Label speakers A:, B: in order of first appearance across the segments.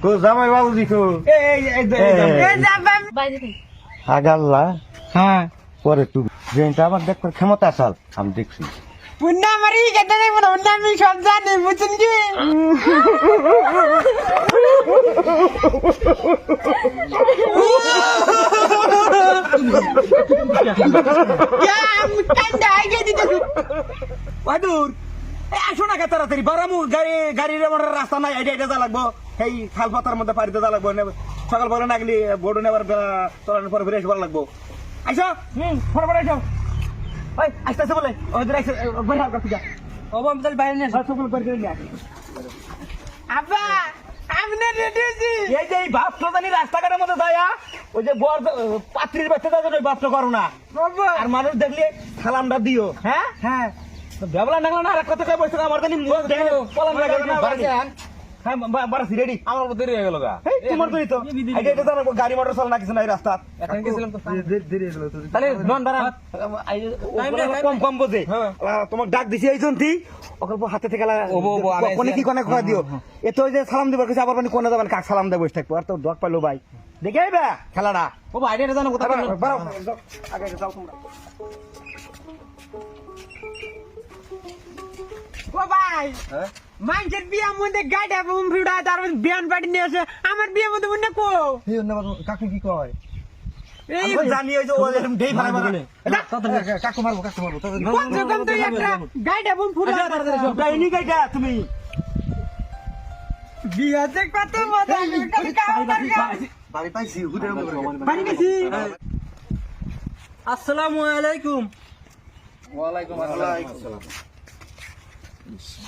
A: কো জামাই বাবুজি কো আগাল্লা
B: হ্যাঁ
A: পরে তুমি যেটা আমার দেখবার ক্ষমতা আসাল আমি দেখছি
B: পুন্না মারি কেটে নেই মনে পুন্না আমি সব জানি বুঝছেন কি
C: বাদুর এই আসো না কে তাড়াতাড়ি বারামু গাড়ির আমার রাস্তা নাই এটা যা লাগবো এই খাল পাতার মধ্যে পাড়িতে যা লাগবো সকাল বেলা না গেলে বোর্ড নেবার চলানোর পর ফিরে আসবার লাগবো আইসো ফরফর আইসো ওই আসতেছে বলে ওদের আইসো বের হাল করতে যা ও আমি তাহলে বাইরে নিয়ে সব বের করে নিয়ে
B: আব্বা আপনি রেডি আছি
C: এই যে এই বাপ তো জানি রাস্তাঘাটের মধ্যে যায় ওই যে বর পাত্রীর বাচ্চা যায় ওই বাপ তো করো না
B: বাবা
C: আর মানুষ দেখলে সালামটা দিও হ্যাঁ
B: হ্যাঁ
C: ব্যবলা না না আর কথা কই বসে আমার জানি মুখ দেখে পলান লাগা হ্যাঁ বারাসি রেডি
D: আমার উপর দেরি হয়ে গেল গা
C: তোমার তো তো এটা জানো গাড়ি মোটর চালানো না কিছু নাই রাস্তা
D: এখন গেছিলাম তো
A: দেরি হয়ে গেল তো
C: তাহলে নন দাঁড়া কম কম বোঝে তোমাকে ডাক দিছি এই জন্যই অকল্প হাতে থেকে কোনে কি কোনে কথা দিও এত ওই যে সালাম দিবার কাছে আবার মানে কোনে যাবেন কাক সালাম দেব বসে থাকবো আর তো ডক পাইলো ভাই দেখে আইবা খেলাটা
D: ও ভাই এটা জানো কথা
C: বাড়াও আগে যাও তোমরা
B: ও ভাই মানুষের বিয়ের মধ্যে গাড়ি বুম ফিউডা তার বিয়ান বাড়ি নিয়ে আসে আমার বিয়ের মধ্যে মনে কো
A: এই না কাকু কি কয়
B: এই
C: আমি জানি ওই যে ও এরকম ঢেই ভাড়া ভাড়া
A: কাকু মারবো
B: কমসে কম তো একটা গাড়ি বুম ফুটা
C: ডাইনি গাইটা তুমি
B: বিয়াতে কত মজা
A: বাড়ি পাইছি হুদে
B: বাড়ি গেছি
C: আসসালামু আলাইকুম
D: ওয়ালাইকুম আসসালাম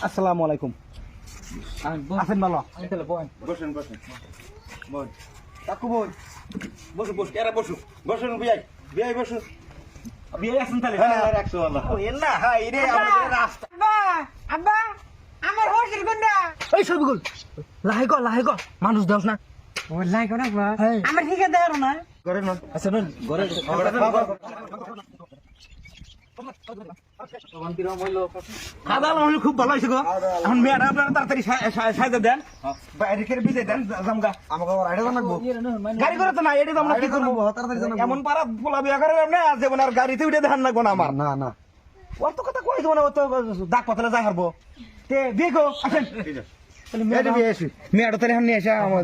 C: আসসালামু আলাইকুম আছেন ভালো
A: বসেন
C: কাকু বোন বসো বসো এরা বসো বসুন বিয়াই বসো বিয়াই আসুন তাহলে
A: হ্যাঁ রাখছো আল্লাহ
C: ও এন্না হাই রে আমাদের রাস্তা
B: আব্বা আব্বা আমার হোস্টেল কোনটা
C: এই সবগুল লাহে গো মানুষ দাও না
B: ও লাইক না আব্বা আমার ঠিক আছে দাও না
A: করে না
C: আচ্ছা নন ঘরে খাদা লাল খুব ভালো হইছে গো এখন মেয়েরা আপনারা তাড়াতাড়ি সাজা দেন বাইরে করে বিজে দেন জামগা
A: আমাকে আবার আইডা জানাবো
C: গাড়ি করে তো না এটি তো আমরা কি করবো
A: তাড়াতাড়ি জানাবো
C: এমন পারা পোলা বিয়া করে না যেমন আর গাড়িতে উঠে দেখান না কোন আমার
A: না না
C: ওর তো কথা কই দেবো না ও তো ডাক পাতলে যাই হারবো তে বিয়ে গো আসেন মেয়েটা তাহলে এখন নিয়ে এসে আমার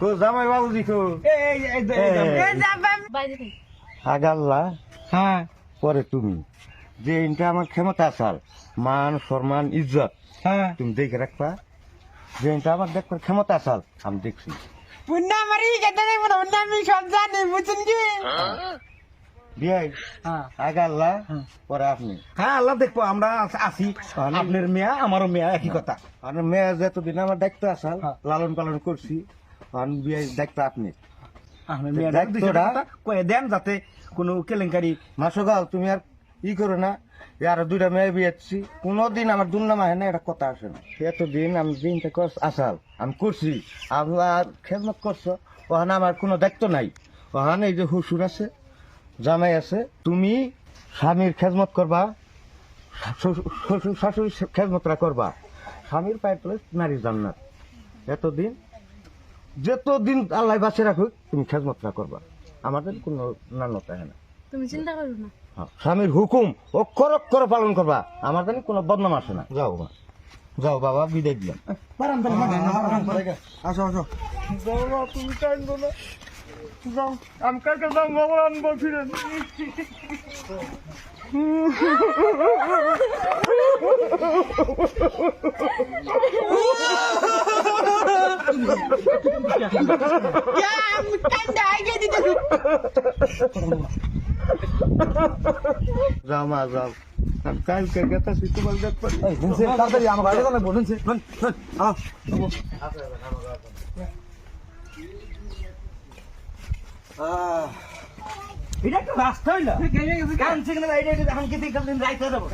A: কো জামাই বাবুজি কো
B: এই যাবা
A: আগাল্লা
B: হ্যাঁ
A: পরে তুমি যে এটা আমার ক্ষমতা আসাল মান সম্মান ইজ্জত
B: হ্যাঁ
A: তুমি দেখে রাখবা যে এটা আমার দেখবার ক্ষমতা আসাল আমি দেখছি
B: পুন্না মারি কেটে নেই মনে পুন্না আমি সব জানি বুঝছেন কি
A: বিয়াই আগাল্লা পরে আপনি
C: হ্যাঁ আল্লাহ দেখবো আমরা আছি আপনার মেয়া আমারও মেয়া একই কথা
A: আর মেয়ে যতদিন আমার দায়িত্ব আসাল লালন পালন করছি আমি বিয়াই দায়িত্ব আপনি
C: আপনার মেয়া
A: দায়িত্বটা
C: কয়ে দেন যাতে কোনো কেলেঙ্কারি
A: মাসগাল তুমি আর ই করো না আর দুইটা মেয়ে বিয়েছি কোনোদিন আমার দুর্নাম হয় না এটা কথা আসে না এতদিন আমি দিনটা আসাল আমি করছি আমার খেদমত করছো ওখানে আমার কোনো দায়িত্ব নাই ওখানে এই যে হুসুর আছে জামাই আছে তুমি স্বামীর খেদমত করবা শাশুড়ির খেদমতরা করবা স্বামীর পায়ের তলে নারী জান্নাত এতদিন যতদিন আল্লাহ বাঁচিয়ে রাখুক তুমি খেদমতরা করবা আমাদের কোনো নান্যতা হয় না
E: তুমি চিন্তা করো না
A: স্বামীর হুকুম অক্ষর অক্ষর পালন করবা আমার জানি কোনো বদনাম আসে না যাও মা যাও বাবা বিদায় দিলাম আসো আসো
B: তুমি কান্দো না যাও আমি কালকে যাও বাবা আনবো ফিরে
A: যাও মা যাও আমি কালকে গেছি তোমার দেখবার
C: তাড়াতাড়ি আমার গাড়ি জানাবো এটা একটা রাস্তা হইলা কান সিগন্যাল আইডিয়া এখন কি দিন রাইতে যাবো